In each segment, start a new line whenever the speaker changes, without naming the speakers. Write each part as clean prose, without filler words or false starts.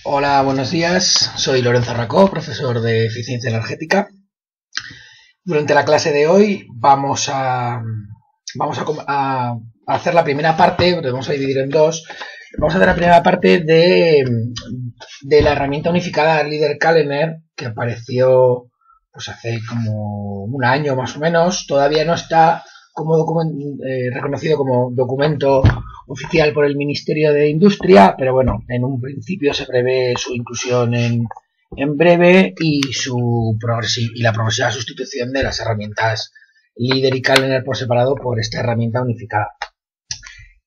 Hola, buenos días. Soy Lorenzo Racó, profesor de eficiencia energética. Durante la clase de hoy vamos a hacer la primera parte, lo vamos a dividir en dos. Vamos a hacer la primera parte de la herramienta unificada Leader Calendar, que apareció pues hace como un año más o menos. Todavía no está reconocido como documento oficial por el Ministerio de Industria, pero bueno, en un principio se prevé su inclusión en breve y la progresiva sustitución de las herramientas Leader y Calendar por separado por esta herramienta unificada.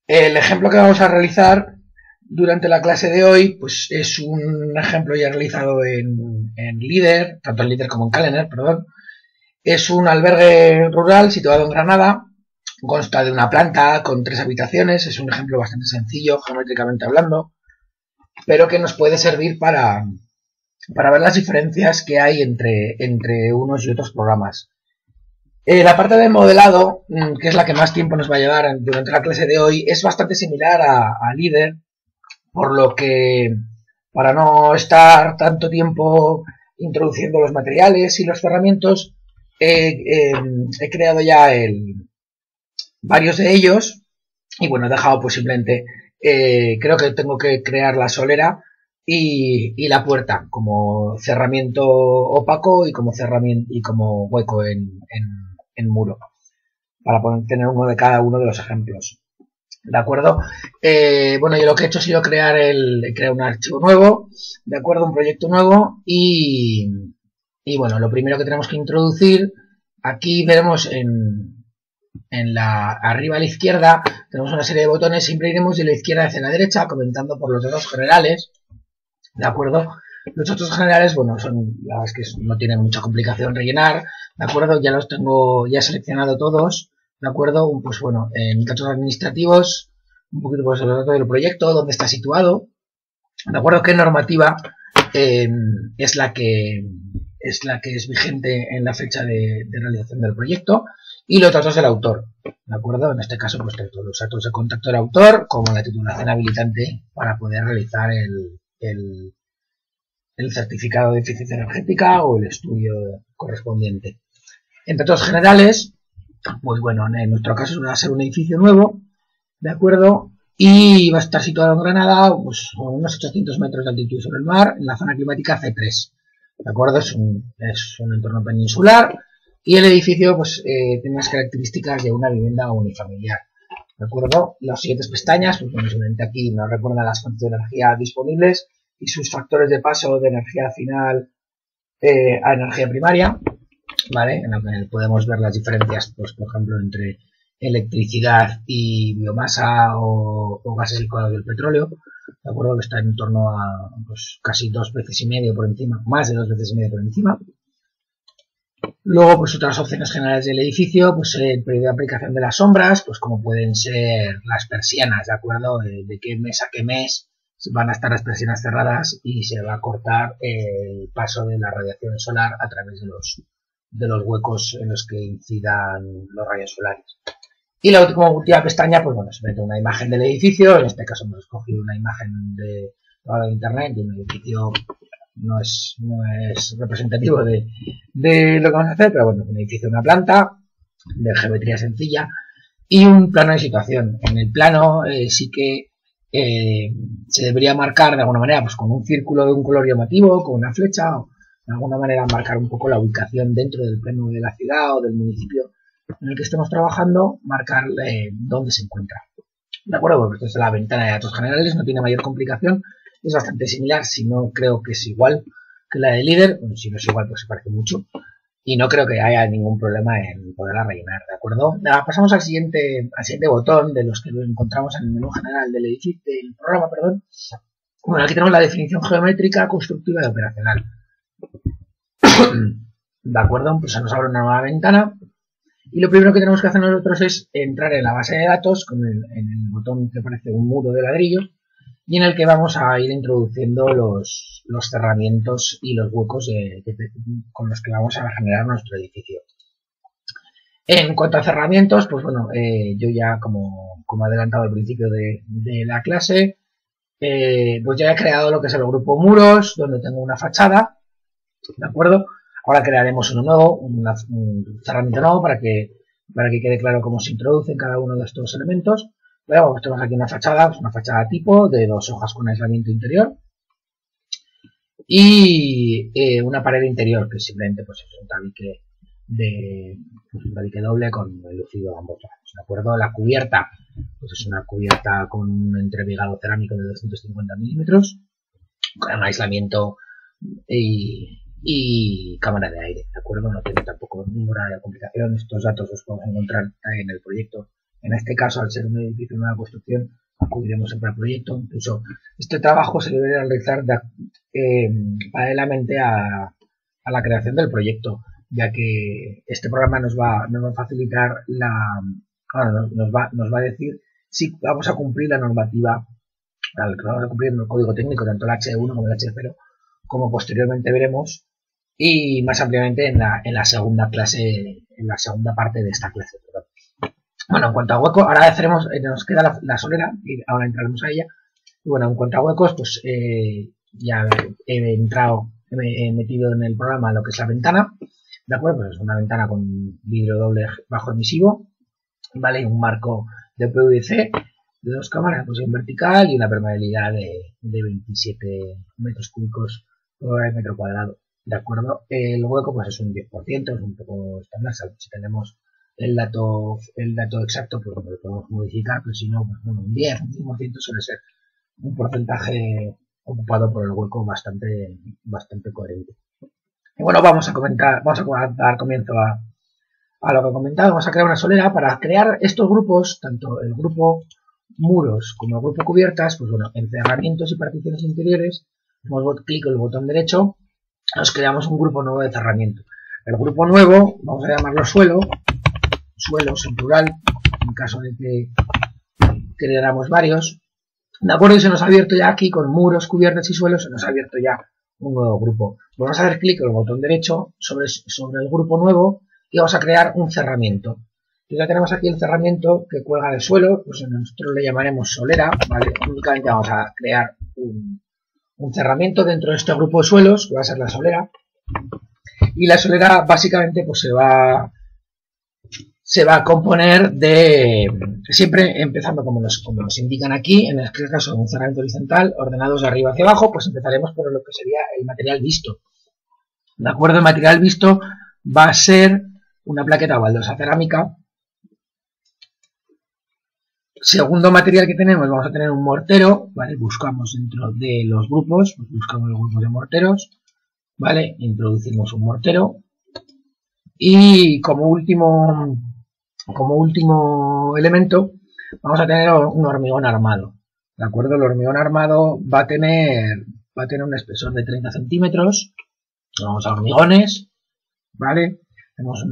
El ejemplo que vamos a realizar durante la clase de hoy pues es un ejemplo ya realizado en Leader, tanto en Leader como en Calendar, perdón. Es un albergue rural situado en Granada. Consta de una planta con 3 habitaciones. Es un ejemplo bastante sencillo, geométricamente hablando, pero que nos puede servir para ver las diferencias que hay entre unos y otros programas. La parte de modelado, que es la que más tiempo nos va a llevar durante la clase de hoy, es bastante similar a Leader, por lo que para no estar tanto tiempo introduciendo los materiales y los ferramentas, he creado ya varios de ellos y bueno, he dejado pues simplemente, creo que tengo que crear la solera y la puerta como cerramiento opaco y como hueco en muro para tener uno de cada uno de los ejemplos. ¿De acuerdo? Bueno, yo lo que he hecho ha sido crear un archivo nuevo, ¿de acuerdo? Un proyecto nuevo y bueno, lo primero que tenemos que introducir, aquí veremos arriba a la izquierda tenemos una serie de botones, siempre iremos de la izquierda hacia la derecha comentando por los datos generales, ¿de acuerdo? Los datos generales, bueno, la verdad es que no tienen mucha complicación rellenar, ¿de acuerdo? Ya los tengo ya seleccionado todos, ¿de acuerdo? Pues bueno, en datos administrativos, un poquito pues los datos del proyecto, dónde está situado, ¿de acuerdo? ¿Qué normativa es la que es vigente en la fecha de realización del proyecto? Y los datos del autor, ¿de acuerdo? En este caso, pues tanto los datos de contacto del autor como la titulación habilitante para poder realizar el certificado de eficiencia energética o el estudio correspondiente. En datos generales, pues bueno, en nuestro caso va a ser un edificio nuevo, ¿de acuerdo? Y va a estar situado en Granada, pues con unos 800 metros de altitud sobre el mar, en la zona climática C3, ¿de acuerdo? Es un entorno peninsular y el edificio pues tiene las características de una vivienda unifamiliar, ¿de acuerdo? Las siguientes pestañas, pues bueno, simplemente aquí nos recuerdan las fuentes de energía disponibles y sus factores de paso de energía final a energía primaria, ¿vale? En la que podemos ver las diferencias, pues por ejemplo, entre electricidad y biomasa o gases licuados del petróleo, ¿de acuerdo? Que está en torno a pues, casi 2 veces y medio por encima, más de 2 veces y medio por encima. Luego, pues otras opciones generales del edificio, pues el periodo de aplicación de las sombras, pues como pueden ser las persianas, ¿de acuerdo? De qué mes a qué mes van a estar las persianas cerradas y se va a cortar el paso de la radiación solar a través de los huecos en los que incidan los rayos solares. Y la última pestaña, pues bueno, se mete una imagen del edificio, en este caso hemos escogido una imagen de internet de un edificio, no es representativo de lo que vamos a hacer, pero bueno, un edificio de una planta, de geometría sencilla, y un plano de situación. En el plano sí que se debería marcar de alguna manera, pues con un círculo de un color llamativo, con una flecha, o de alguna manera marcar un poco la ubicación dentro del plano de la ciudad o del municipio en el que estemos trabajando, marcar dónde se encuentra. ¿De acuerdo? Porque esto es la ventana de datos generales, no tiene mayor complicación, es bastante similar, si no creo que es igual que la de Leader, bueno, si no es igual pues se parece mucho, y no creo que haya ningún problema en poderla rellenar, ¿de acuerdo? Ahora pasamos al siguiente botón de los que lo encontramos en el menú general del edificio, del programa, perdón. Bueno, aquí tenemos la definición geométrica, constructiva y operacional. ¿De acuerdo? Pues se nos abre una nueva ventana. Y lo primero que tenemos que hacer nosotros es entrar en la base de datos en el botón que parece un muro de ladrillo y en el que vamos a ir introduciendo los cerramientos y los huecos con los que vamos a generar nuestro edificio. En cuanto a cerramientos, pues bueno, yo ya como he adelantado al principio de la clase, pues ya he creado lo que es el grupo muros, donde tengo una fachada, ¿de acuerdo? Ahora crearemos uno nuevo, un cerramiento nuevo para que quede claro cómo se introducen cada uno de estos elementos. Bueno, pues tenemos aquí una fachada tipo de 2 hojas con aislamiento interior y una pared interior que simplemente pues es un tabique doble con el lucido a ambos lados, ¿de acuerdo? La cubierta pues es una cubierta con un entrebigado cerámico de 250 milímetros con aislamiento y cámara de aire, ¿de acuerdo? No tiene tampoco ninguna complicación. Estos datos los podemos encontrar en el proyecto. En este caso, al ser un edificio de nueva construcción, acudiremos siempre al proyecto. Incluso este trabajo se debe realizar paralelamente a la creación del proyecto, ya que este programa nos va a facilitar nos va a decir si vamos a cumplir la normativa, vamos a cumplir el código técnico, tanto el H1 como el H0, como posteriormente veremos, y más ampliamente en la segunda parte de esta clase. Perdón. Bueno, en cuanto a hueco, ahora nos queda la solera, y ahora entraremos a ella. Y bueno, en cuanto a huecos, pues ya he metido en el programa lo que es la ventana, ¿de acuerdo? Pues es una ventana con vidrio doble bajo emisivo, ¿vale? Un marco de PVC de 2 cámaras, pues en vertical y una permeabilidad de 27 metros cúbicos por metro cuadrado, ¿de acuerdo? El hueco pues es un 10%, es un poco estándar. Si tenemos el dato exacto, pues lo podemos modificar, pero si no, pues bueno, un 10, un 5% suele ser un porcentaje ocupado por el hueco bastante coherente. Y bueno, vamos a dar comienzo a lo que he comentado. Vamos a crear una solera. Para crear estos grupos, tanto el grupo muros como el grupo cubiertas, pues bueno, en cerramientos y particiones interiores, hacemos clic con el botón derecho, nos creamos un grupo nuevo de cerramiento. El grupo nuevo, vamos a llamarlo suelos en plural, en caso de que creáramos varios, ¿de acuerdo? Y se nos ha abierto ya aquí con muros, cubiertas y suelos, se nos ha abierto ya un nuevo grupo. Vamos a hacer clic con el botón derecho sobre el grupo nuevo y vamos a crear un cerramiento. Y ya tenemos aquí el cerramiento que cuelga del suelo, pues nosotros le llamaremos solera, ¿vale? Únicamente vamos a crear un cerramiento dentro de este grupo de suelos, que va a ser la solera. Y la solera básicamente pues se va a componer de, siempre empezando como nos indican aquí, en este caso un cerramiento horizontal, ordenados de arriba hacia abajo, pues empezaremos por lo que sería el material visto. ¿De acuerdo? El material visto va a ser una plaqueta o baldosa cerámica. Segundo material que tenemos, vamos a tener un mortero, ¿vale? Buscamos dentro de los grupos, pues buscamos los grupos de morteros, ¿vale? Introducimos un mortero. Y como último elemento, vamos a tener un hormigón armado, ¿de acuerdo? El hormigón armado va a tener un espesor de 30 centímetros. Vamos a hormigones, ¿vale? Ponemos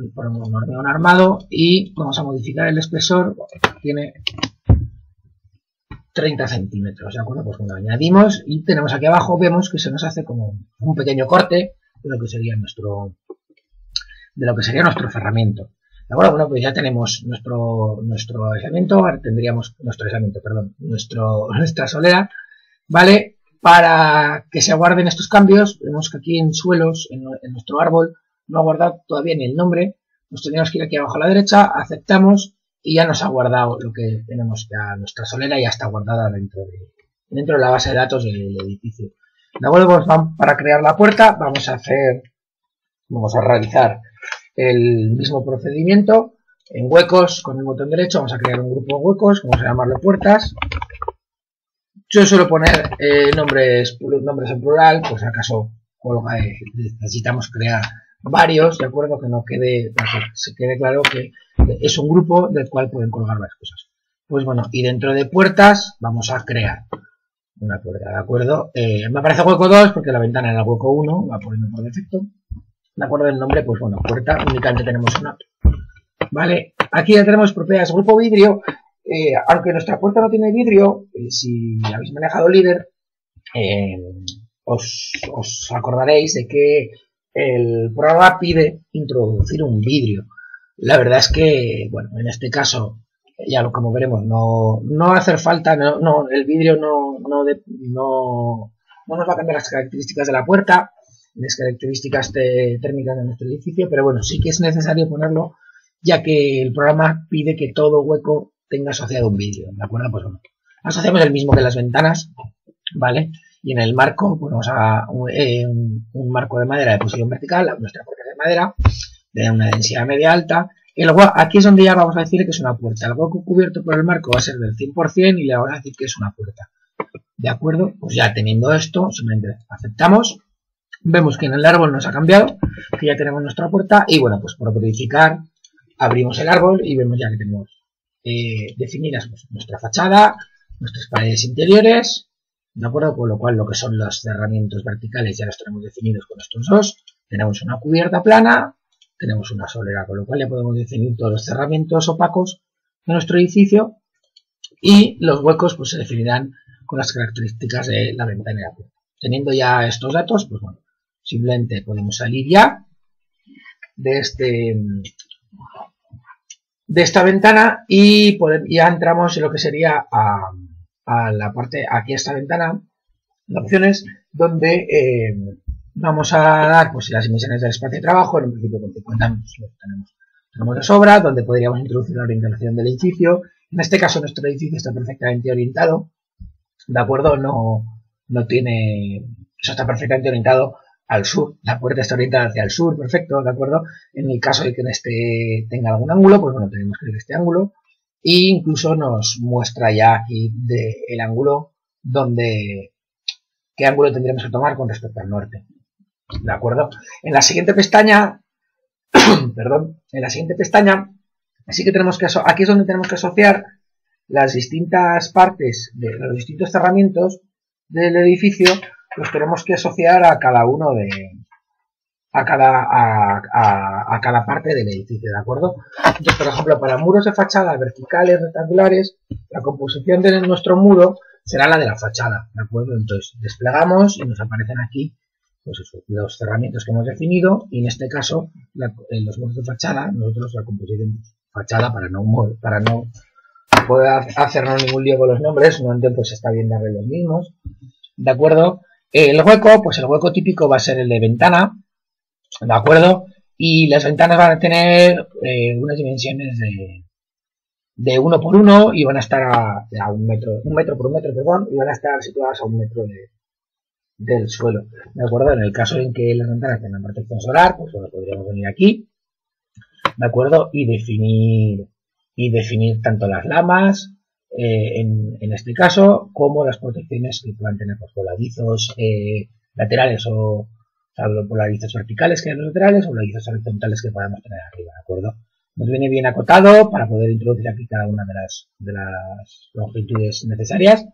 un hormigón armado y vamos a modificar el espesor, tiene 30 centímetros, ¿de acuerdo? Pues cuando añadimos y tenemos aquí abajo, vemos que se nos hace como un pequeño corte de lo que sería nuestro cerramiento. ¿De acuerdo? Bueno, pues ya tenemos nuestro aislamiento, tendríamos nuestra solera, ¿vale? Para que se guarden estos cambios, vemos que aquí en suelos, en nuestro árbol, no ha guardado todavía ni el nombre, nos tendríamos que ir aquí abajo a la derecha, aceptamos y ya nos ha guardado lo que tenemos, ya nuestra solera ya está guardada dentro de la base de datos del edificio. ¿De acuerdo? Pues para crear la puerta vamos a realizar el mismo procedimiento. En huecos, con el botón derecho, vamos a crear un grupo de huecos, vamos a llamarlo puertas. Yo suelo poner nombres en plural, pues acaso necesitamos crear varios, de acuerdo, para que se quede claro que es un grupo del cual pueden colgar varias cosas. Pues bueno, y dentro de puertas vamos a crear una puerta, ¿de acuerdo? Me aparece hueco 2 porque la ventana era hueco 1, va poniendo por defecto. ¿De acuerdo? El nombre, pues bueno, puerta, únicamente tenemos una. ¿Vale? Aquí ya tenemos propiedades grupo vidrio. Aunque nuestra puerta no tiene vidrio, si habéis manejado líder, os acordaréis de que el programa pide introducir un vidrio. La verdad es que, bueno, en este caso ya lo como veremos, no va a hacer falta, el vidrio no nos va a cambiar las características de la puerta, las características térmicas de nuestro edificio, pero bueno, sí que es necesario ponerlo, ya que el programa pide que todo hueco tenga asociado un vidrio, ¿de acuerdo? Pues bueno, asociamos el mismo que las ventanas, ¿vale? Y en el marco ponemos un marco de madera de posición vertical, nuestra puerta de madera, de una densidad media alta, y luego aquí es donde ya vamos a decir que es una puerta. El hueco cubierto por el marco va a ser del 100% y le vamos a decir que es una puerta. ¿De acuerdo? Pues ya teniendo esto, simplemente aceptamos. Vemos que en el árbol nos ha cambiado, que ya tenemos nuestra puerta y bueno, pues por verificar, abrimos el árbol y vemos ya que tenemos definidas pues, nuestra fachada, nuestras paredes interiores, ¿de acuerdo? Con lo cual lo que son los cerramientos verticales ya los tenemos definidos con estos dos. Tenemos una cubierta plana, tenemos una solera, con lo cual ya podemos definir todos los cerramientos opacos de nuestro edificio y los huecos pues se definirán con las características de la ventana y la puerta. Teniendo ya estos datos, pues bueno, simplemente podemos salir ya de esta ventana y ya entramos en lo que sería a la parte, aquí a esta ventana, de opciones, donde vamos a dar pues las emisiones del espacio de trabajo, en un principio con 50 minutos tenemos de sobra, donde podríamos introducir la orientación del edificio. En este caso nuestro edificio está perfectamente orientado, ¿de acuerdo? No tiene, eso está perfectamente orientado al sur, la puerta está orientada hacia el sur, perfecto, ¿de acuerdo? En el caso de que en este tenga algún ángulo, pues bueno, tenemos que ver este ángulo e incluso nos muestra ya aquí el ángulo qué ángulo tendríamos que tomar con respecto al norte, ¿de acuerdo? En la siguiente pestaña, así que tenemos que, aquí es donde tenemos que asociar las distintas partes de los distintos cerramientos del edificio, los tenemos que asociar a cada uno a cada parte del edificio, ¿de acuerdo? Entonces, por ejemplo, para muros de fachada verticales, rectangulares, la composición de nuestro muro será la de la fachada, ¿de acuerdo? Entonces, desplegamos y nos aparecen aquí pues eso, los cerramientos que hemos definido y en este caso, en los muros de fachada, nosotros la composición fachada para no poder hacernos ningún lío con los nombres, normalmente pues está bien darle los mismos, ¿de acuerdo? El hueco, pues el hueco típico va a ser el de ventana, ¿de acuerdo? Y las ventanas van a tener unas dimensiones de 1 por 1 y van a estar a un metro por un metro, perdón, y van a estar situadas a 1 metro del suelo, ¿de acuerdo? En el caso en que las ventanas tengan protección solar, pues bueno, podríamos venir aquí, ¿de acuerdo? Y definir tanto las lamas, en este caso, como las protecciones que puedan tener pues, voladizos laterales o voladizos verticales que hay en los laterales o voladizos horizontales que podamos tener arriba, ¿de acuerdo? Nos viene bien acotado para poder introducir aquí cada una de las longitudes necesarias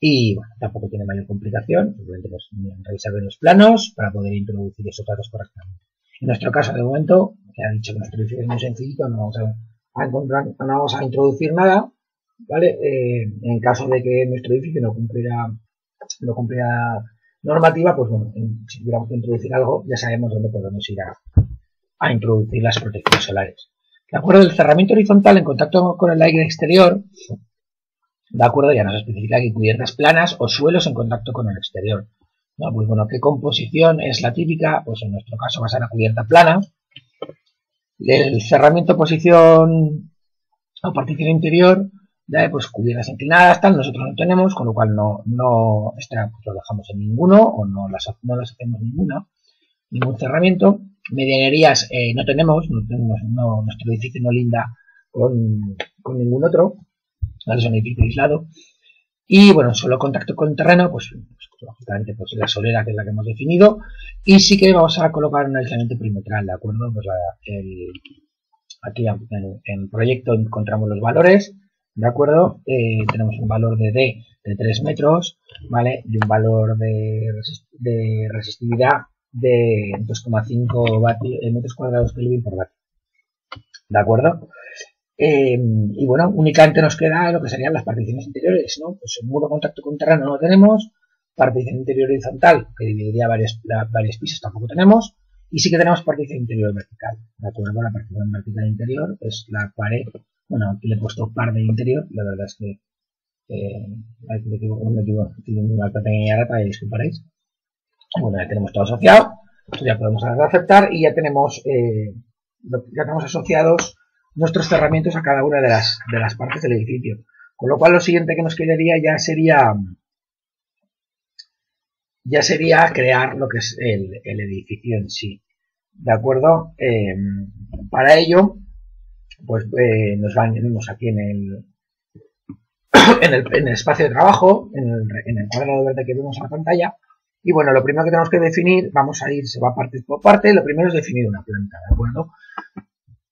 y bueno, tampoco tiene mayor complicación, simplemente pues, revisar bien los planos para poder introducir esos datos correctamente. En nuestro caso, de momento, ya he dicho que nuestro edificio es muy sencillito, no vamos a introducir nada, ¿vale? En caso de que nuestro edificio no cumpliera normativa, pues bueno, si tuviéramos que introducir algo, ya sabemos dónde podemos ir a introducir las protecciones solares. De acuerdo, el cerramiento horizontal en contacto con el aire exterior, de acuerdo, ya nos especifica que cubiertas planas o suelos en contacto con el exterior. ¿No? Pues bueno, ¿qué composición es la típica? Pues en nuestro caso va a ser la cubierta plana. El cerramiento posición o partición interior, ¿ya? Pues cubiertas inclinadas, tal, nosotros no tenemos, con lo cual no pues lo dejamos en ninguno o no las hacemos ningún cerramiento. Medianerías no tenemos, nuestro edificio no linda con ningún otro, ¿vale? Es un edificio aislado. Y bueno, solo contacto con el terreno, pues lógicamente pues la solera que es la que hemos definido. Y sí que vamos a colocar un aislamiento perimetral, ¿de acuerdo? Pues aquí en proyecto encontramos los valores, ¿de acuerdo? Tenemos un valor de D de 3 metros, ¿vale? Y un valor de resistividad de 2,5 metros cuadrados Kelvin por vatio, ¿de acuerdo? Y bueno, únicamente nos queda lo que serían las particiones interiores, ¿no? Pues el muro contacto con terreno no lo tenemos, partición interior horizontal, que dividiría varios pisos, tampoco tenemos, y sí que tenemos partición interior vertical, ¿de acuerdo? La partición vertical interior es la pared Bueno, aquí le he puesto par de interior, la verdad es que me equivoco, tiene una pequeña rata y disculparéis. Bueno, ya tenemos todo asociado, pues ya podemos darle a aceptar y ya tenemos asociados nuestros cerramientos a cada una de las partes del edificio. Con lo cual lo siguiente que nos quedaría ya sería crear lo que es el edificio en sí. ¿De acuerdo? Para ello, pues nos venimos aquí en el espacio de trabajo, en el cuadrado verde que vemos en la pantalla. Y bueno, lo primero que tenemos que definir, se va parte por parte, lo primero es definir una planta, ¿de acuerdo?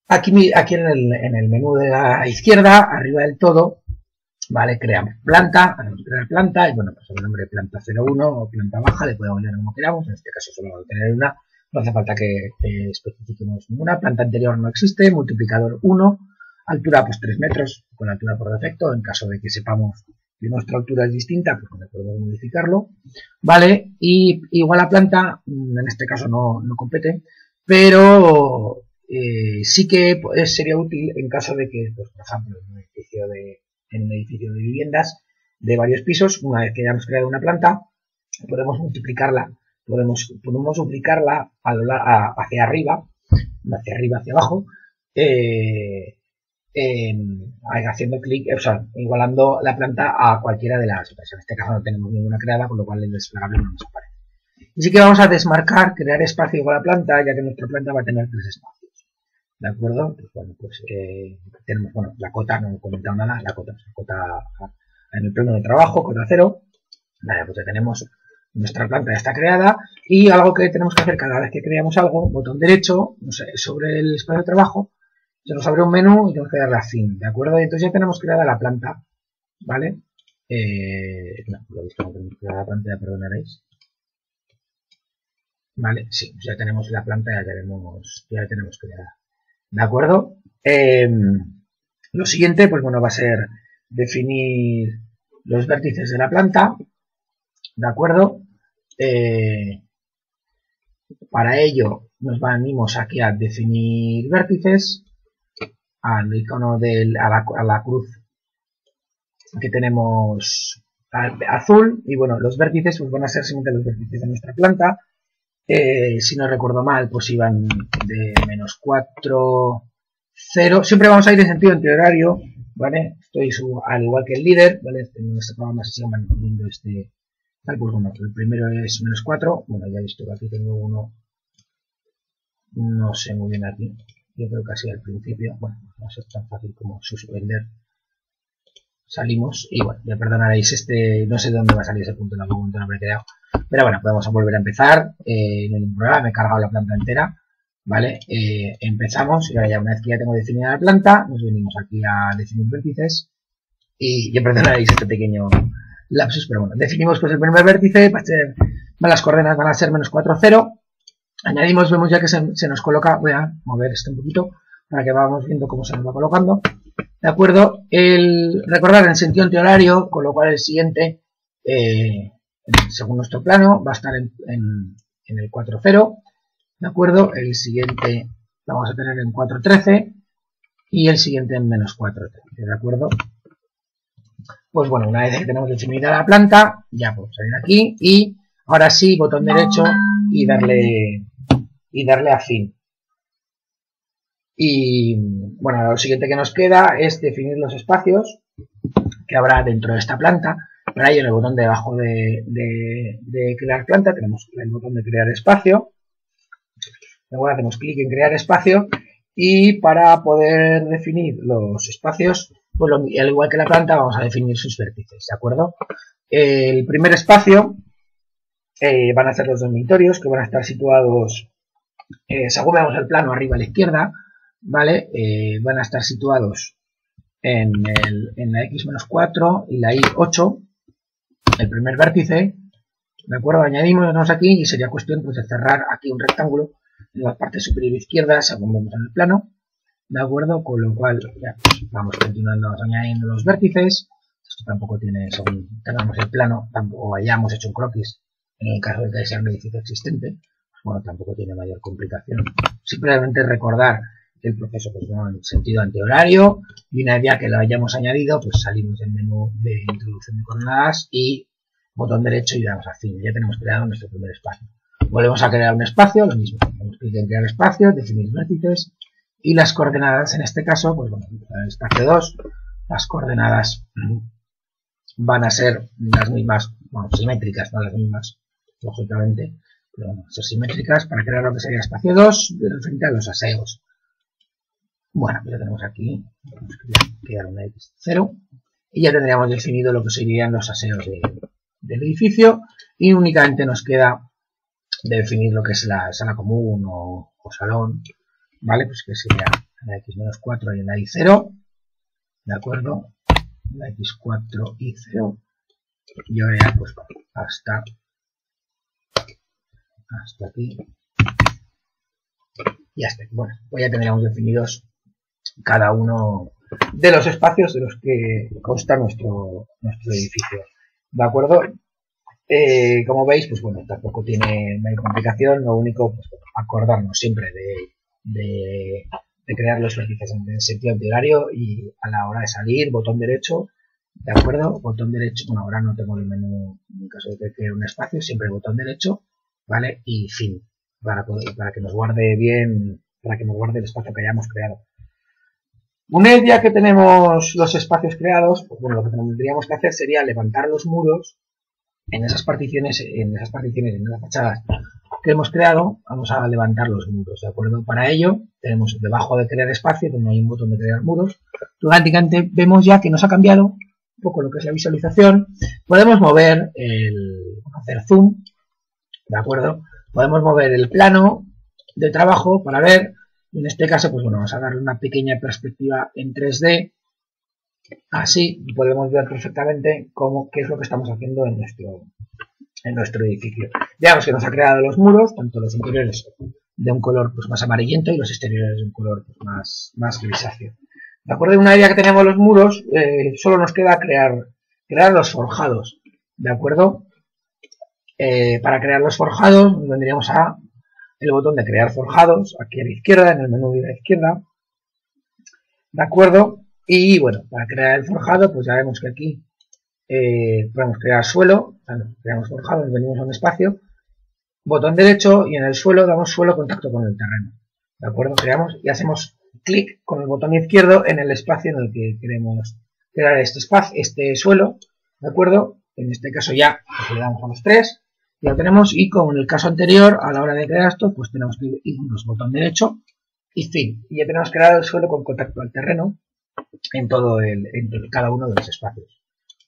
Aquí en el menú de la izquierda, arriba del todo, ¿vale? Creamos planta, crear planta, y bueno, pues el nombre de planta 01 o planta baja, le podemos poner como queramos, en este caso solo vamos a tener una, no hace falta que especifiquemos ninguna, planta anterior no existe, multiplicador 1, altura pues 3 metros, con la altura por defecto, en caso de que sepamos que nuestra altura es distinta, pues bueno, podemos modificarlo, ¿vale? Y igual la planta, en este caso no compete, pero sí que sería útil en caso de que, pues, por ejemplo, en un edificio de viviendas de varios pisos, una vez que hayamos creado una planta, podemos multiplicarla, podemos duplicarla hacia arriba, hacia abajo, haciendo clic, o sea, igualando la planta a cualquiera de las otras. En este caso no tenemos ninguna creada, con lo cual el desplegable no nos aparece. Y sí que vamos a desmarcar, crear espacio igual a planta, ya que nuestra planta va a tener 3 espacios. ¿De acuerdo? Pues bueno, pues tenemos, bueno, la cota, no he comentado nada, la cota en el plano de trabajo, cota 0. Vale, pues ya tenemos nuestra planta, ya está creada. Y algo que tenemos que hacer cada vez que creamos algo, botón derecho, no sé, sobre el espacio de trabajo, se nos abre un menú y tenemos que darle a fin, ¿de acuerdo? Y entonces ya tenemos creada la planta, ¿vale? No, lo he visto, no tenemos creada la planta, ya perdonaréis. Vale, sí, ya tenemos la planta, ya la tenemos creada. ¿De acuerdo? Lo siguiente, pues bueno, va a ser definir los vértices de la planta, ¿de acuerdo? Para ello nos venimos aquí a definir vértices, al icono a la cruz que tenemos azul, y bueno, los vértices pues van a ser simplemente los vértices de nuestra planta. Si no recuerdo mal, pues iban de -4, 0. Siempre vamos a ir en sentido antihorario, ¿vale? Estoy al igual que el líder, ¿vale? En este programa se sigue manteniendo tal, pues bueno, el primero es -4. Bueno, ya he visto que aquí tengo uno, no sé muy bien aquí. Yo creo que así al principio, bueno, no va a ser tan fácil como suspender. Salimos y bueno, ya perdonaréis, no sé de dónde va a salir ese punto, en algún momento no habré quedado. Pero bueno, podemos volver a empezar. No hay ningún problema, me he cargado la planta entera, ¿vale? Empezamos y ahora ya una vez que ya tengo definida la planta, nos venimos aquí a definir vértices y ya perdonaréis este pequeño lapsus, pero bueno, definimos pues el primer vértice, las coordenadas van a ser -4, 0. Añadimos, vemos ya que se nos coloca, voy a mover esto un poquito para que vamos viendo cómo se nos va colocando. ¿De acuerdo? Recordar en sentido antihorario, con lo cual el siguiente, según nuestro plano, va a estar en el 4,0. ¿De acuerdo? El siguiente lo vamos a tener en 4,13 y el siguiente en -4,13. ¿De acuerdo? Pues bueno, una vez que tenemos definida la planta, ya podemos salir aquí y ahora sí, botón derecho y darle a fin. Y bueno, lo siguiente que nos queda es definir los espacios que habrá dentro de esta planta. Para ello, en el botón de abajo de crear planta tenemos el botón de crear espacio. Luego hacemos clic en crear espacio y para poder definir los espacios, pues al igual que la planta, vamos a definir sus vértices, ¿de acuerdo? El primer espacio van a ser los dormitorios, que van a estar situados, según veamos el plano, arriba a la izquierda, ¿vale? Van a estar situados en la X-4 y la Y8, el primer vértice, ¿de acuerdo? Añadimos aquí y sería cuestión pues, de cerrar aquí un rectángulo en la parte superior izquierda, según vemos en el plano, ¿de acuerdo? Con lo cual ya, pues, vamos continuando añadiendo los vértices. Esto tampoco tiene, según tengamos el plano, o hayamos hecho un croquis, en el caso de que sea un edificio existente, pues bueno, tampoco tiene mayor complicación. Simplemente recordar el proceso, pues bueno, en sentido antihorario, y una vez ya que lo hayamos añadido, pues salimos del menú de introducción de coordenadas y botón derecho y le damos a fin. Ya tenemos creado nuestro primer espacio. Volvemos a crear un espacio, lo mismo, damos clic en crear espacio, definir vértices y las coordenadas, en este caso, pues bueno, en el espacio 2, las coordenadas van a ser las mismas, bueno, simétricas, no las mismas, lógicamente, pero bueno, son simétricas para crear lo que sería espacio 2 frente a los aseos. Bueno, ya tenemos aquí, vamos a crear una X0 y ya tendríamos definido lo que serían los aseos del edificio y únicamente nos queda definir lo que es la sala común o salón, ¿vale? Pues que sería la X-4 y la Y0, ¿de acuerdo? La X4 y 0 y ahora ya pues hasta aquí y hasta aquí. Bueno, pues ya tendríamos definidos cada uno de los espacios de los que consta nuestro edificio, ¿de acuerdo? Como veis, pues bueno, tampoco tiene mayor complicación, lo único, pues acordarnos siempre de crear los vértices en sentido antihorario y a la hora de salir, botón derecho, ¿de acuerdo? Botón derecho, bueno, ahora no tengo el menú en caso de que cree un espacio, siempre botón derecho, ¿vale? Y fin, para que nos guarde bien, para que nos guarde el espacio que hayamos creado. Una vez ya que tenemos los espacios creados, pues bueno, lo que tendríamos que hacer sería levantar los muros en esas particiones, en las fachadas que hemos creado. Vamos a levantar los muros, ¿de acuerdo? Para ello, tenemos debajo de crear espacio, donde hay un botón de crear muros. Automáticamente vemos ya que nos ha cambiado un poco lo que es la visualización. Podemos mover hacer zoom, ¿de acuerdo? Podemos mover el plano de trabajo para ver, en este caso, pues bueno, vamos a darle una pequeña perspectiva en 3D. Así podemos ver perfectamente qué es lo que estamos haciendo en nuestro edificio. Veamos que nos ha creado los muros, tanto los interiores de un color pues más amarillento y los exteriores de un color pues, más grisáceo. De acuerdo, una vez que tenemos los muros, solo nos queda crear los forjados. De acuerdo, para crear los forjados vendríamos a el botón de crear forjados aquí a la izquierda, en el menú de la izquierda. De acuerdo. Y bueno, para crear el forjado, pues ya vemos que aquí podemos crear suelo, creamos forjado, nos venimos a un espacio, botón derecho y en el suelo damos suelo contacto con el terreno. ¿De acuerdo? Creamos y hacemos clic con el botón izquierdo en el espacio en el que queremos crear este suelo. ¿De acuerdo? En este caso ya pues, le damos a los 3, ya lo tenemos y como en el caso anterior, a la hora de crear esto, pues tenemos que ir con botón derecho y fin. Y ya tenemos creado el suelo con contacto al terreno en cada uno de los espacios.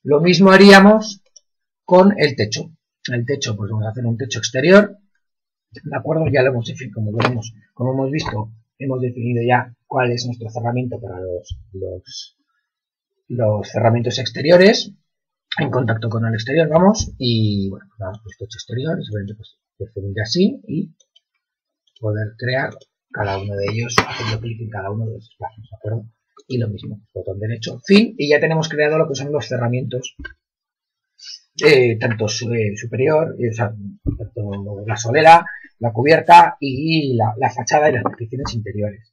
Lo mismo haríamos con el techo. El techo, pues vamos a hacer un techo exterior, ¿de acuerdo? Ya lo hemos definido, como hemos visto, hemos definido ya cuál es nuestro cerramiento para los cerramientos exteriores, en contacto con el exterior, vamos, y bueno, pues damos techo exterior, simplemente pues definir así y poder crear cada uno de ellos, haciendo clic en cada uno de los espacios, ¿de acuerdo? Y lo mismo, botón derecho, fin, y ya tenemos creado lo que son los cerramientos, tanto superior, o sea, tanto la solera, la cubierta y la fachada y las particiones interiores.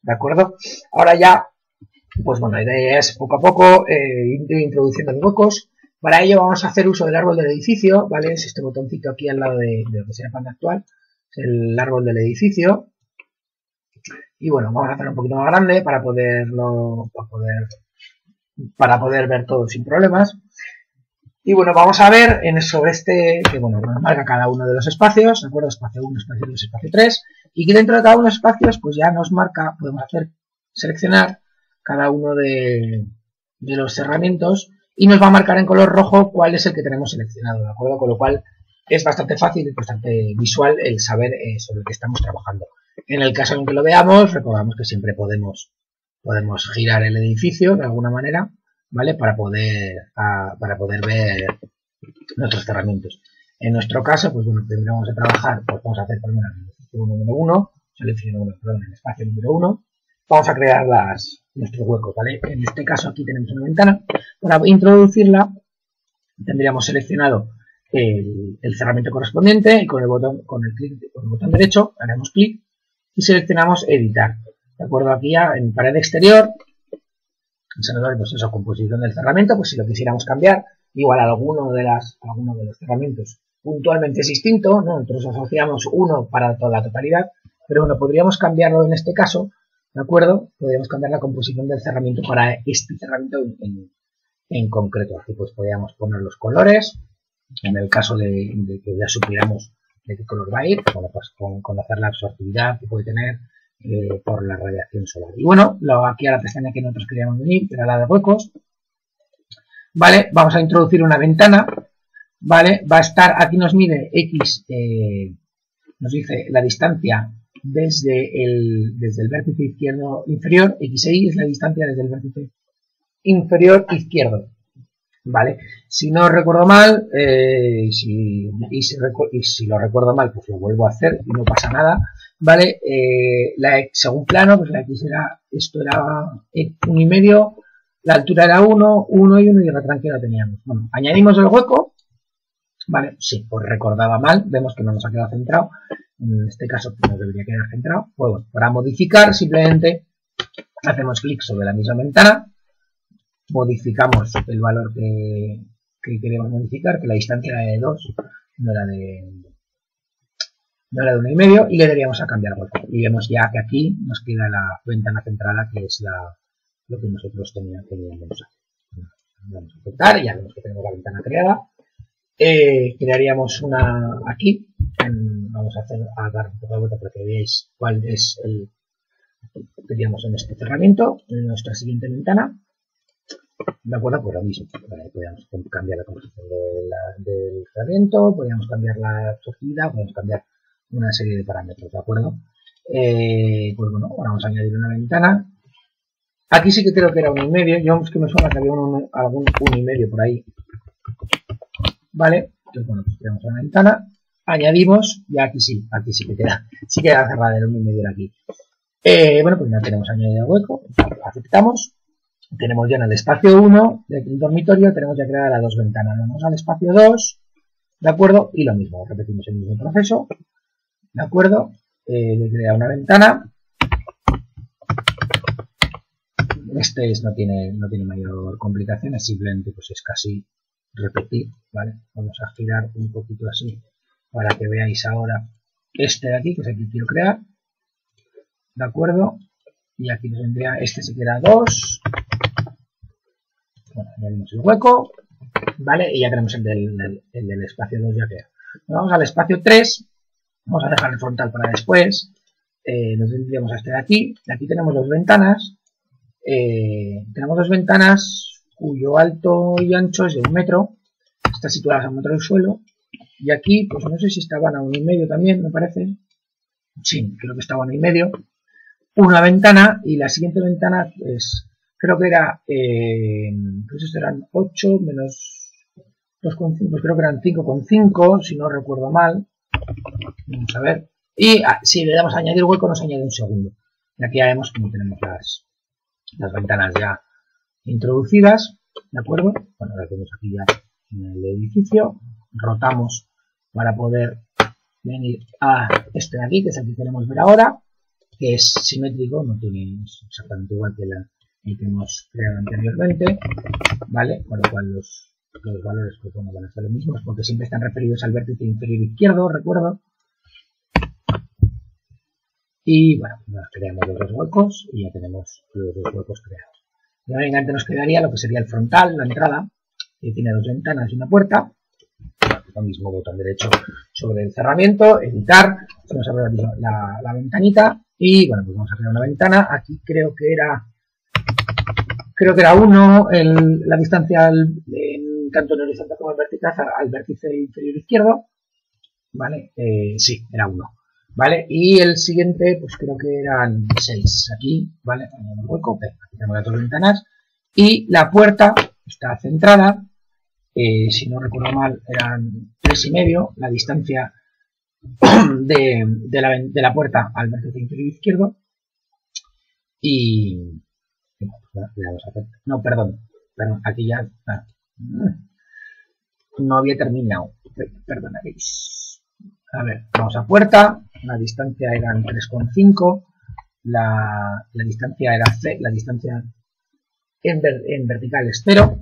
¿De acuerdo? Ahora ya, pues bueno, la idea es poco a poco ir introduciendo los huecos. Para ello vamos a hacer uso del árbol del edificio, ¿vale? Es este botoncito aquí al lado de lo que sería el pan actual, es el árbol del edificio. Y bueno, vamos a hacer un poquito más grande para poder ver todo sin problemas. Y bueno, vamos a ver sobre que bueno, nos marca cada uno de los espacios, ¿de acuerdo? Espacio 1, espacio 2, espacio 3. Y que dentro de cada uno de los espacios, pues ya nos marca, podemos seleccionar cada uno de los cerramientos y nos va a marcar en color rojo cuál es el que tenemos seleccionado, ¿de acuerdo? Con lo cual es bastante fácil y bastante visual el saber sobre el que estamos trabajando. En el caso en que lo veamos, recordamos que siempre podemos girar el edificio de alguna manera, ¿vale? Para poder ver nuestros cerramientos. En nuestro caso, pues bueno, primero vamos a trabajar, pues vamos a hacer primero el edificio número 1, el espacio número 1, vamos a crear nuestros huecos, ¿vale? En este caso aquí tenemos una ventana, para introducirla tendríamos seleccionado el cerramiento correspondiente y con el botón derecho haremos clic y seleccionamos editar. De acuerdo, aquí ya en pared exterior, se nos da pues eso, composición del cerramiento, pues si lo quisiéramos cambiar, igual alguno de los cerramientos puntualmente es distinto, ¿no? Nosotros asociamos uno para toda la totalidad, pero bueno, podríamos cambiarlo en este caso, ¿de acuerdo? Podríamos cambiar la composición del cerramiento para este cerramiento en concreto. Aquí pues podríamos poner los colores, en el caso de que ya supiéramos de qué color va a ir, bueno, pues con conocer la absortividad que puede tener por la radiación solar. Y bueno, aquí a la pestaña que nosotros queríamos venir, que era la de huecos, ¿vale? Vamos a introducir una ventana, ¿vale? Va a estar, aquí nos mide X, nos dice la distancia desde el vértice izquierdo inferior, X e Y es la distancia desde el vértice inferior izquierdo, ¿vale? Si no recuerdo mal, si lo recuerdo mal, pues lo vuelvo a hacer y no pasa nada, ¿vale? Según plano, pues la X era, esto era 1,5, la altura era 1, 1 y 1 y el retranque lo teníamos. Bueno, añadimos el hueco, ¿vale? Sí, pues recordaba mal, vemos que no nos ha quedado centrado, en este caso nos debería quedar centrado. Pues bueno, para modificar simplemente hacemos clic sobre la misma ventana, modificamos el valor que queremos modificar, que la distancia era de 2, no era de 1,5, y le daríamos a cambiar hueco. Y vemos ya que aquí nos queda la ventana centrada, que es lo que nosotros teníamos que hacer. Vamos a aceptar, ya vemos que tenemos la ventana creada. Crearíamos una aquí. Vamos a dar un poco de vuelta para que veáis cuál es el que teníamos en este cerramiento, en nuestra siguiente ventana. De acuerdo, pues lo mismo. Podríamos cambiar la composición del cerramiento, podríamos cambiar la absortividad, podemos cambiar una serie de parámetros, ¿de acuerdo? Pues bueno, ahora vamos a añadir una ventana. Aquí sí que creo que era 1,5. Yo es que me suena que había algún 1,5 por ahí. Vale, entonces bueno, pues creamos una ventana, añadimos, y aquí sí que queda cerrada el 1,5 de aquí. Bueno, pues ya tenemos añadido el hueco, aceptamos. Tenemos ya en el espacio 1 del dormitorio, tenemos ya creada las dos ventanas. Vamos al espacio 2, ¿de acuerdo? Y lo mismo, repetimos el mismo proceso, ¿de acuerdo? Le crea una ventana. No tiene mayor complicación, es simplemente, pues es casi repetir, ¿vale? Vamos a girar un poquito así para que veáis ahora este de aquí, que es el que quiero crear, ¿de acuerdo? Y aquí nos vendría, este se queda 2. Bueno, añadimos el hueco, ¿vale? Y ya tenemos el del espacio 2 ya queda. Vamos al espacio 3, vamos a dejar el frontal para después, nos vendríamos a este de aquí tenemos dos ventanas, cuyo alto y ancho es de 1 metro, están situadas a 1 metro del suelo, y aquí, pues no sé si estaban a 1,5 también, me parece, sí, creo que estaban a 1,5, una ventana, y la siguiente ventana, pues, creo que era, pues esto eran 8 menos 2,5, pues creo que eran 5,5, si no recuerdo mal, vamos a ver, y si le damos a añadir hueco nos añade un segundo, y aquí ya vemos como tenemos las ventanas ya introducidas, ¿de acuerdo? Bueno, las vemos aquí ya en el edificio, rotamos para poder venir a este de aquí, que es el que queremos ver ahora, que es simétrico, no tiene exactamente igual que el que hemos creado anteriormente, ¿vale? Con lo cual los valores pues, bueno, van a ser los mismos, porque siempre están referidos al vértice inferior izquierdo, recuerdo. Y bueno, nos creamos los dos huecos y ya tenemos los dos huecos creados. Nuevamente nos quedaría lo que sería el frontal, la entrada, que tiene dos ventanas y una puerta. Lo mismo, botón derecho sobre el cerramiento, editar, vamos a abrir la ventanita y bueno, pues vamos a crear una ventana. Aquí creo que era 1 la distancia tanto en horizontal como en vertical al vértice inferior izquierdo, ¿vale? Sí, era 1. ¿Vale? Y el siguiente, pues creo que eran 6 aquí, ¿vale? En el hueco, aquí tenemos las dos ventanas. Y la puerta está centrada, si no recuerdo mal, eran 3,5 la distancia de la puerta al vértice inferior izquierdo. Y bueno, le vamos a hacer. No, perdón, aquí ya no había terminado. Perdonaréis. A ver, vamos a puerta, la distancia eran 3,5, la distancia era C, la distancia en vertical es 0,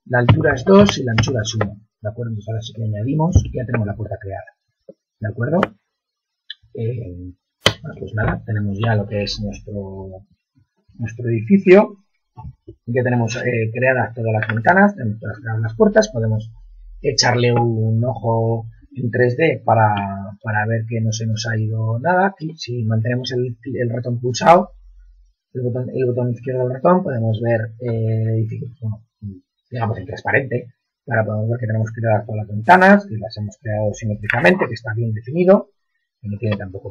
la altura es 2 y la anchura es 1, ¿de acuerdo? Entonces ahora sí que añadimos y ya tenemos la puerta creada, ¿de acuerdo? Bueno, pues nada, tenemos ya lo que es nuestro edificio. Ya tenemos creadas todas las ventanas, tenemos todas las puertas, podemos echarle un ojo en 3D para ver que no se nos ha ido nada. Aquí, si mantenemos el ratón pulsado, el botón izquierdo del ratón, podemos ver bueno, digamos en transparente. Ahora podemos ver que tenemos creadas todas las ventanas, que las hemos creado simétricamente, que está bien definido, que no tiene tampoco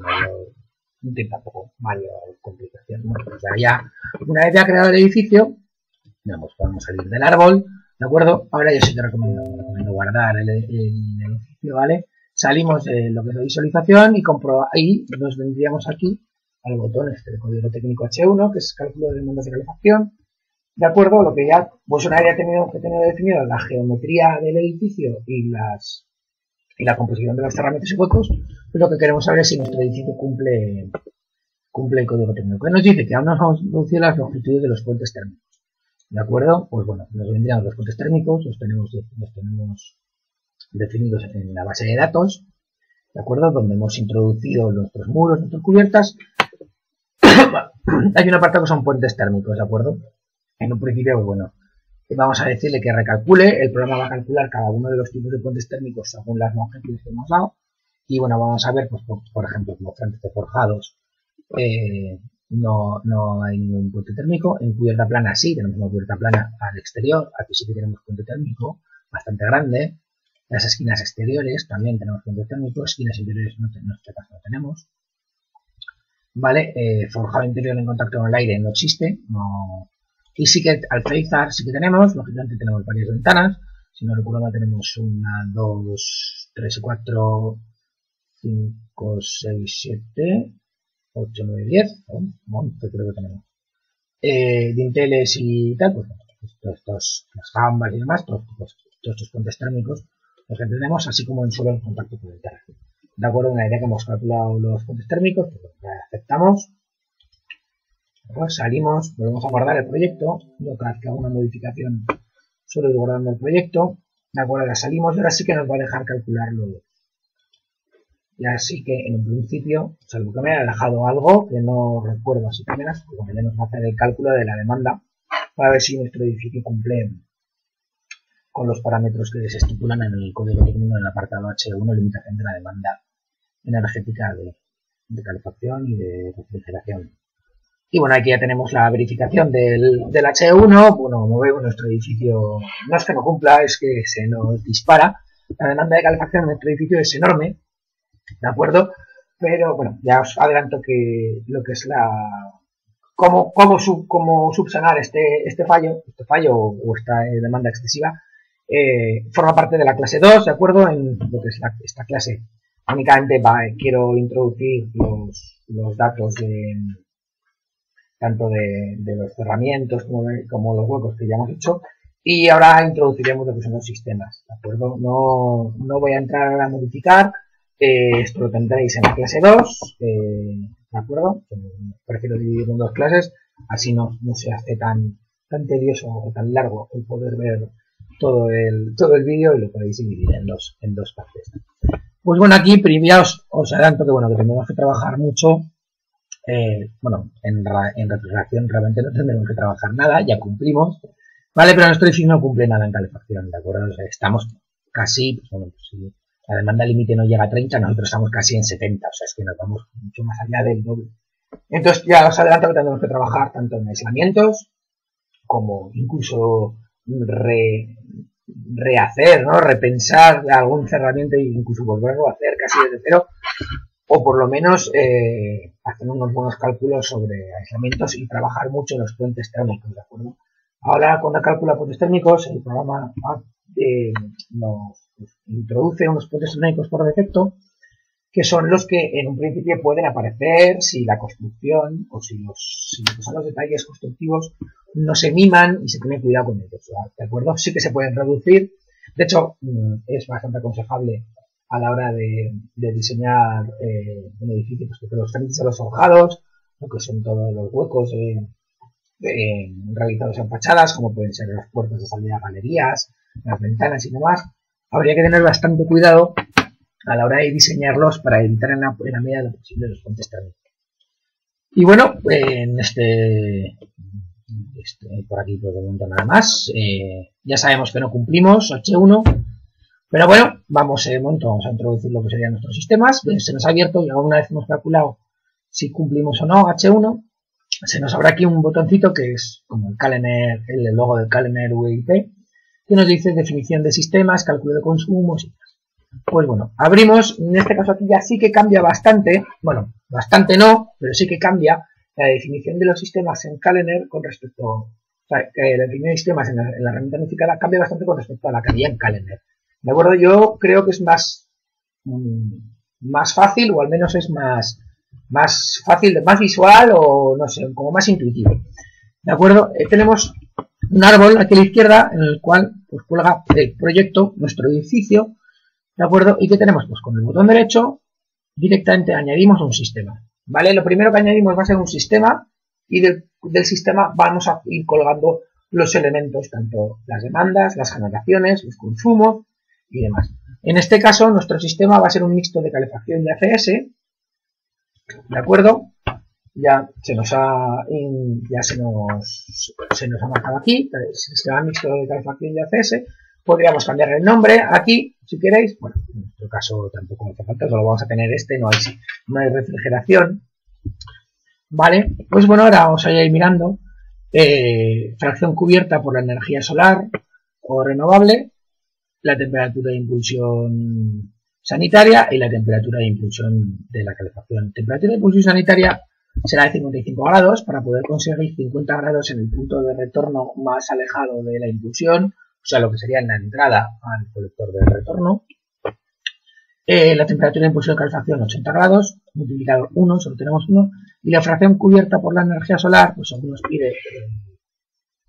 mayor complicación. Bueno, pues ya una vez ya creado el edificio, digamos, podemos salir del árbol, ¿de acuerdo? Ahora yo sí te recomiendo guardar el edificio, ¿vale? Salimos de lo que es la visualización y ahí nos vendríamos aquí al botón este de código técnico H1, que es cálculo de demandas de calefacción, ¿de acuerdo? Lo que ya, pues una vez ya tenido definido la geometría del edificio y la composición de los herramientas y huecos, pues lo que queremos saber es si nuestro edificio cumple el código técnico. ¿Qué nos dice? Que aún no hemos introducido las longitudes de los puentes térmicos. ¿De acuerdo? Pues bueno, nos vendrían los puentes térmicos, los tenemos definidos en la base de datos, ¿de acuerdo? Donde hemos introducido nuestros muros, nuestras cubiertas. Hay una parte que son puentes térmicos, ¿de acuerdo? En un principio, pues bueno, vamos a decirle que recalcule, el programa va a calcular cada uno de los tipos de puentes térmicos según las longitudes que hemos dado. Y bueno, vamos a ver, pues por ejemplo, como frentes de forjados, no hay ningún puente térmico. En cubierta plana sí, tenemos una cubierta plana al exterior, aquí sí que tenemos puente térmico bastante grande. Las esquinas exteriores también tenemos puente térmico, esquinas interiores en este caso no tenemos. Vale, forjado interior en contacto con el aire no existe, no. Y sí que alféizar sí que tenemos, lógicamente tenemos varias ventanas, si no recuerdo mal tenemos 1, 2, 3 y 4, 5, 6, 7, 8, 9, 10, 11 creo que tenemos. Dinteles y tal, pues las jambas y demás, todos estos puentes térmicos los entendemos, así como en suelo en contacto con el terreno. De acuerdo, una idea que hemos calculado los puentes térmicos, pues aceptamos. Pues salimos, volvemos a guardar el proyecto, cada vez que hago una modificación suelo ir guardando el proyecto, de acuerdo, ya salimos y ahora sí que nos va a dejar calcularlo. Y así que en un principio, salvo que me haya dejado algo que no recuerdo así primeras, pues bueno, ya nos va a hacer el cálculo de la demanda para ver si nuestro edificio cumple con los parámetros que se estipulan en el código técnico en el apartado H1, limitación de la demanda energética de calefacción y de refrigeración. Y bueno, aquí ya tenemos la verificación del H1. Bueno, como vemos, nuestro edificio no es que no cumpla, es que se nos dispara. La demanda de calefacción en nuestro edificio es enorme, ¿de acuerdo? Pero bueno, ya os adelanto que lo que es cómo subsanar este fallo o esta demanda excesiva, forma parte de la clase 2, ¿de acuerdo? En lo que es esta clase únicamente quiero introducir los datos tanto de los cerramientos como los huecos que ya hemos hecho, y ahora introduciremos lo que son los sistemas, ¿de acuerdo? No voy a entrar a modificar, esto lo tendréis en la clase 2, ¿de acuerdo? Prefiero dividirlo en dos clases, así no se hace tan tedioso o tan largo el poder ver todo el vídeo, y lo podéis dividir en dos partes. Pues bueno, aquí ya os adelanto que tenemos que trabajar mucho. En refrigeración realmente no tendremos que trabajar nada, ya cumplimos, ¿vale? Pero nuestro edificio no cumple nada en calefacción, ¿de acuerdo? O sea, estamos casi, si la demanda límite no llega a 30, nosotros estamos casi en 70, o sea, es que nos vamos mucho más allá del doble. Entonces ya os adelanto que tenemos que trabajar tanto en aislamientos, como incluso rehacer, ¿no? Repensar algún cerramiento e incluso volverlo a hacer casi desde cero, o por lo menos hacer unos buenos cálculos sobre aislamientos y trabajar mucho en los puentes térmicos, ¿de acuerdo? Ahora, cuando calcula puentes térmicos, el programa nos introduce unos puentes térmicos por defecto, que son los que en un principio pueden aparecer si la construcción o si los detalles constructivos no se miman y se tiene cuidado con ellos, ¿de acuerdo? Sí que se pueden reducir, de hecho es bastante aconsejable a la hora de diseñar un edificio, pues que los frentes de los forjados lo que son todos los huecos realizados en fachadas, como pueden ser las puertas de salida a galerías, las ventanas y demás. Habría que tener bastante cuidado a la hora de diseñarlos para evitar en la medida de lo posible los fuentes térmicos. Y bueno, en por aquí por el momento nada más. Ya sabemos que no cumplimos H1, pero bueno, vamos a introducir lo que serían nuestros sistemas. Se nos ha abierto y alguna vez hemos calculado si cumplimos o no H1. Se nos abre aquí un botoncito que es como el logo del Calendar UIP, que nos dice definición de sistemas, cálculo de consumos y demás. Pues bueno, abrimos. En este caso aquí ya sí que cambia bastante. Bueno, bastante no, pero sí que cambia la definición de los sistemas en Calendar con respecto, o sea, la definición de sistemas en la herramienta unificada cambia bastante con respecto a la que había en Calendar. ¿De acuerdo? Yo creo que es más fácil, o al menos es más fácil, más visual, o no sé, como más intuitivo. ¿De acuerdo? Tenemos un árbol aquí a la izquierda en el cual pues cuelga el proyecto, nuestro edificio, ¿de acuerdo? ¿Y qué tenemos? Pues con el botón derecho directamente añadimos un sistema, ¿vale? Lo primero que añadimos va a ser un sistema, y del sistema vamos a ir colgando los elementos, tanto las demandas, las generaciones, los consumos y demás. En este caso, nuestro sistema va a ser un mixto de calefacción y ACS, ¿de acuerdo? Ya se nos ha marcado aquí, sistema mixto de calefacción y ACS. Podríamos cambiar el nombre aquí, si queréis. Bueno, en nuestro caso tampoco me hace falta, solo vamos a tener no hay refrigeración. Vale, pues bueno, ahora vamos a ir mirando fracción cubierta por la energía solar o renovable, la temperatura de impulsión sanitaria y la temperatura de impulsión de la calefacción. Temperatura de impulsión sanitaria será de 55 grados para poder conseguir 50 grados en el punto de retorno más alejado de la impulsión, o sea, lo que sería en la entrada al colector de retorno. La temperatura de impulsión de calefacción 80 grados, multiplicado 1, solo tenemos 1, y la fracción cubierta por la energía solar, pues según nos pide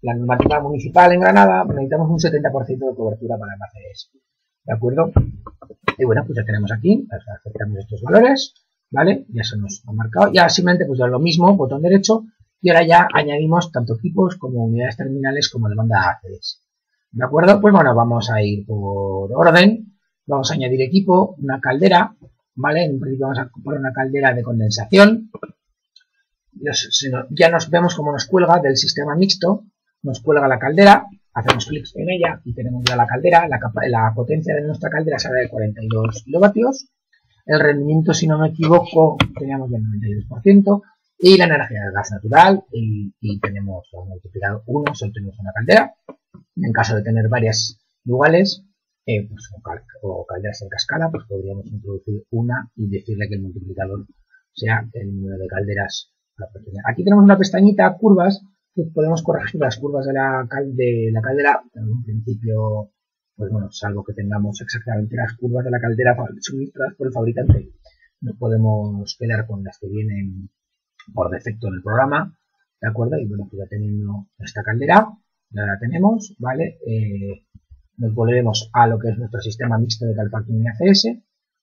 la normativa municipal en Granada, necesitamos un 70% de cobertura para el ACS, ¿de acuerdo? Y bueno, pues ya tenemos aquí, aceptamos estos valores, ¿vale? Ya se nos ha marcado, ya simplemente pues ya lo mismo, botón derecho, y ahora ya añadimos tanto equipos como unidades terminales como demanda ACS, ¿de acuerdo? Pues bueno, vamos a ir por orden. Vamos a añadir equipo, una caldera, ¿vale? En principio vamos a poner una caldera de condensación. Ya nos vemos cómo nos cuelga del sistema mixto, nos cuelga la caldera, hacemos clic en ella y tenemos ya la caldera. La potencia de nuestra caldera será de 42 kilovatios. El rendimiento, si no me equivoco, teníamos ya el 92%. Y la energía del gas natural, y tenemos multiplicado 1, solo tenemos una caldera. En caso de tener varias iguales, pues, o calderas en cascada, pues podríamos introducir una y decirle que el multiplicador sea el número de calderas. Aquí tenemos una pestañita, curvas, que podemos corregir las curvas de la caldera. En un principio, pues bueno, salvo que tengamos exactamente las curvas de la caldera suministradas por el fabricante, no podemos quedar con las que vienen por defecto en el programa, ¿de acuerdo? Y bueno, pues ya teniendo esta caldera, ya la tenemos, ¿vale? Nos volvemos a lo que es nuestro sistema mixto de calefacción y ACS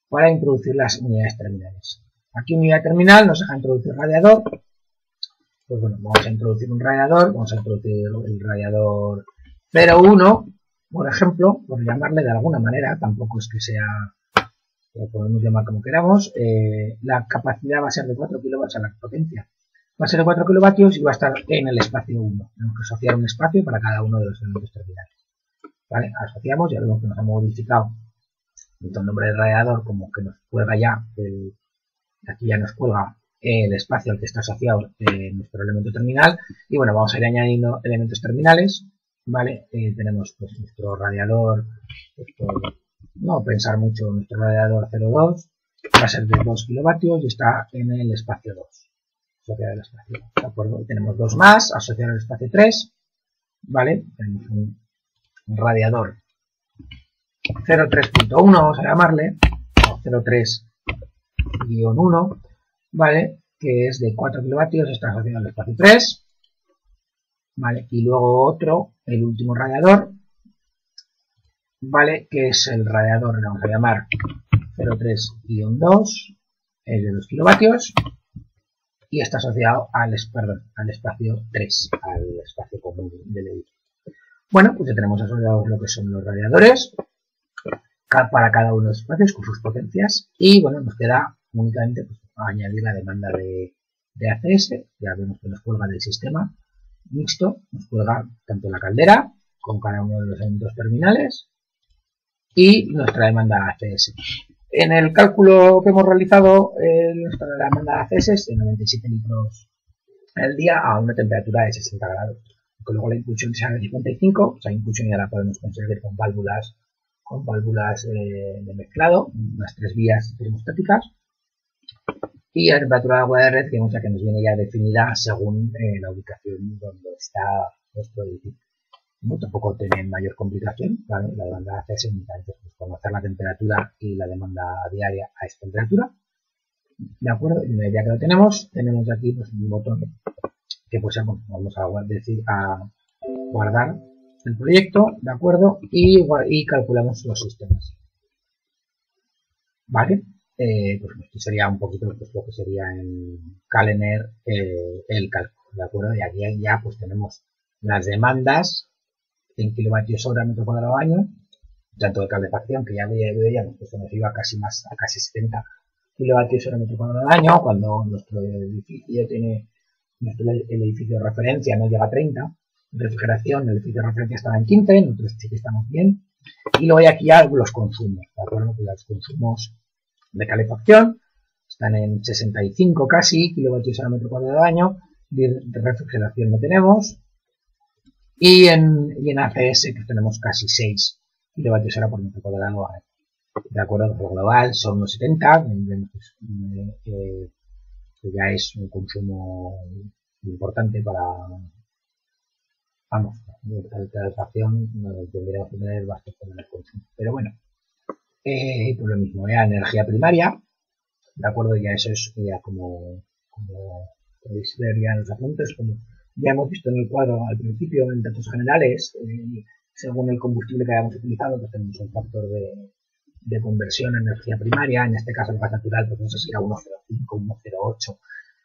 para introducir las unidades terminales. Aquí unidad terminal nos deja introducir radiador. Pues bueno, vamos a introducir un radiador, vamos a introducir el radiador 01, por ejemplo, por llamarle de alguna manera, tampoco es que sea, lo podemos llamar como queramos. La capacidad va a ser de 4 kilovatios, la potencia va a ser de 4 kilovatios y va a estar en el espacio 1. Tenemos que asociar un espacio para cada uno de los elementos terminales. ¿Vale? Asociamos, ya vemos que nos ha modificado tanto el nombre del radiador como que nos cuelga ya, aquí ya nos cuelga el espacio al que está asociado nuestro elemento terminal. Y bueno, vamos a ir añadiendo elementos terminales, ¿vale? Tenemos pues nuestro radiador, no pensar mucho, nuestro radiador 02 va a ser de 2 kilovatios y está en el espacio 2, asociado al espacio, ¿de acuerdo? Y tenemos dos más asociados al espacio 3, ¿vale? Tenemos un radiador 03.1, vamos a llamarle, o 03-1, ¿vale? Que es de 4 kilovatios, está asociado al espacio 3, ¿vale? Y luego otro, el último radiador, ¿vale? Que es el radiador, le vamos a llamar 03-2, es de 2 kilovatios, y está asociado al espacio 3, al espacio común del edificio. Bueno, pues ya tenemos asociados lo que son los radiadores para cada uno de los espacios con sus potencias y bueno, nos queda únicamente pues, añadir la demanda de ACS. Ya vemos que nos cuelga del sistema mixto, nos cuelga tanto la caldera con cada uno de los elementos terminales y nuestra demanda ACS. En el cálculo que hemos realizado, nuestra demanda ACS es de 97 litros al día a una temperatura de 60 grados. Que luego la impulsión sea de 55, esa impulsión ya la podemos conseguir con válvulas de mezclado, unas 3 vías termostáticas. Y la temperatura de agua de red, que nos viene ya definida según la ubicación donde está nuestro edificio. No, tampoco tiene mayor complicación, ¿vale? La demanda ACS únicamente es conocer la temperatura y la demanda diaria a esta temperatura. ¿De acuerdo? Y una idea que lo tenemos aquí pues, un botón que pues vamos a guardar el proyecto, ¿de acuerdo? Y calculamos los sistemas. ¿Vale? Pues esto sería un poquito pues, lo que sería en Calener el cálculo, ¿de acuerdo? Y aquí ya pues tenemos las demandas en kilovatios hora metro cuadrado año, tanto de calefacción, que ya veíamos que se nos iba a casi 70 kilovatios hora metro cuadrado año, cuando nuestro edificio el edificio de referencia no llega a 30, refrigeración, el edificio de referencia estaba en 15, nosotros sí que estamos bien, y luego hay aquí ya los consumos, ¿de acuerdo? Los consumos de calefacción están en 65 casi kilovatios hora metro cuadrado año, de refrigeración no tenemos, y en ACS pues tenemos casi 6 kilovatios hora por metro cuadrado año. De acuerdo, lo global son unos 70, que ya es un consumo importante para, vamos, la calefacción tendríamos que tener bastante menos consumo. Pero bueno, por lo mismo, energía primaria, de acuerdo, ya eso es ya como podéis ver ya en los apuntes, como ya hemos visto en el cuadro al principio en datos generales, según el combustible que hayamos utilizado, pues tenemos un factor de conversión a energía primaria, en este caso el gas natural, pues no sé si era 1,05, 1,08,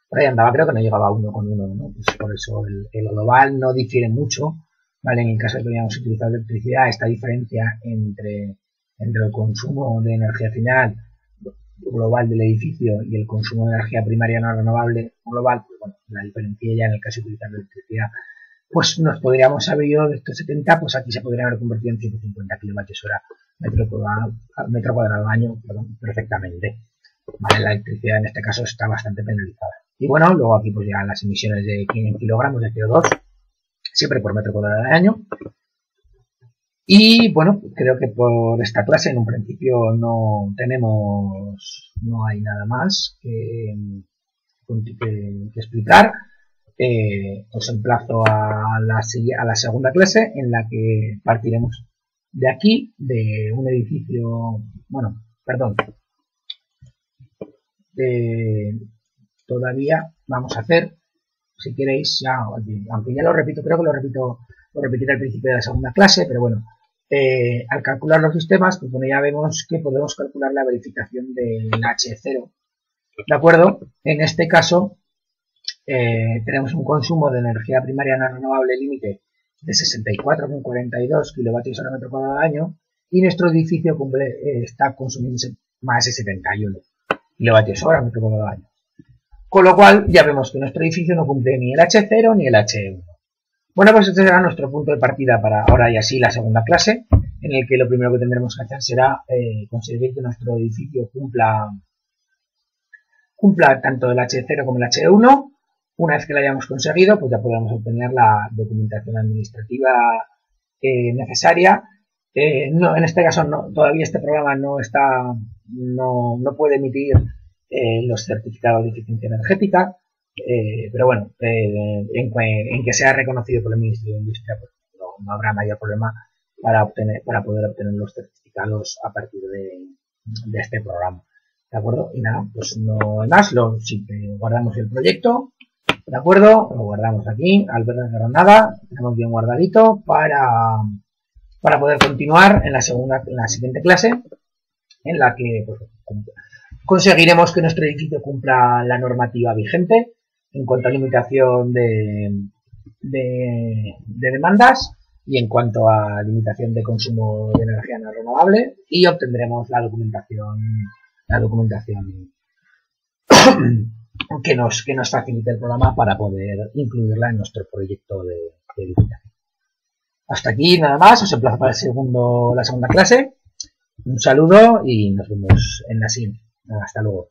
por ahí andaba, creo que no llegaba a 1,1, ¿no? Pues por eso el global no difiere mucho, ¿vale? En el caso de que hayamos utilizado electricidad, esta diferencia entre el consumo de energía final global del edificio y el consumo de energía primaria no renovable global, pues bueno, la diferencia ya en el caso de utilizar electricidad, pues nos podríamos haber ido de estos 70, pues aquí se podría haber convertido en 150 kilovatios hora metro cuadrado año, perdón, perfectamente. ¿Vale? La electricidad en este caso está bastante penalizada. Y bueno, luego aquí pues ya las emisiones de 100 kilogramos de CO2, siempre por metro cuadrado de año. Y bueno, creo que por esta clase en un principio no hay nada más que explicar. Os emplazo a la segunda clase en la que partiremos de aquí, de un edificio, bueno, perdón, todavía vamos a hacer, si queréis, ya, aunque ya lo repito, creo que lo repetiré al principio de la segunda clase, pero bueno, al calcular los sistemas, pues bueno, ya vemos que podemos calcular la verificación del H0, ¿de acuerdo? En este caso, tenemos un consumo de energía primaria no renovable límite de 64,42 kilovatios hora metro cuadrado al año y nuestro edificio está consumiendo más de 71 kilovatios hora metro cuadrado al año. Con lo cual ya vemos que nuestro edificio no cumple ni el H0 ni el H1. Bueno, pues este será nuestro punto de partida para ahora y así la segunda clase, en el que lo primero que tendremos que hacer será conseguir que nuestro edificio cumpla tanto el H0 como el H1. Una vez que lo hayamos conseguido, pues ya podremos obtener la documentación administrativa necesaria. No, en este caso todavía este programa no puede emitir los certificados de eficiencia energética, pero bueno, en que sea reconocido por el Ministerio de Industria, pues no habrá mayor problema para poder obtener los certificados a partir de este programa. ¿De acuerdo? Y nada, pues no más, guardamos el proyecto. ¿De acuerdo? Lo guardamos aquí, al ver la granada, tenemos bien guardadito para poder continuar en la siguiente clase, en la que pues, conseguiremos que nuestro edificio cumpla la normativa vigente, en cuanto a limitación de demandas y en cuanto a limitación de consumo de energía no renovable, y obtendremos la documentación que nos facilite el programa para poder incluirla en nuestro proyecto de edificación. Hasta aquí nada más, os emplazo para la segunda clase. Un saludo y nos vemos en la siguiente. Hasta luego.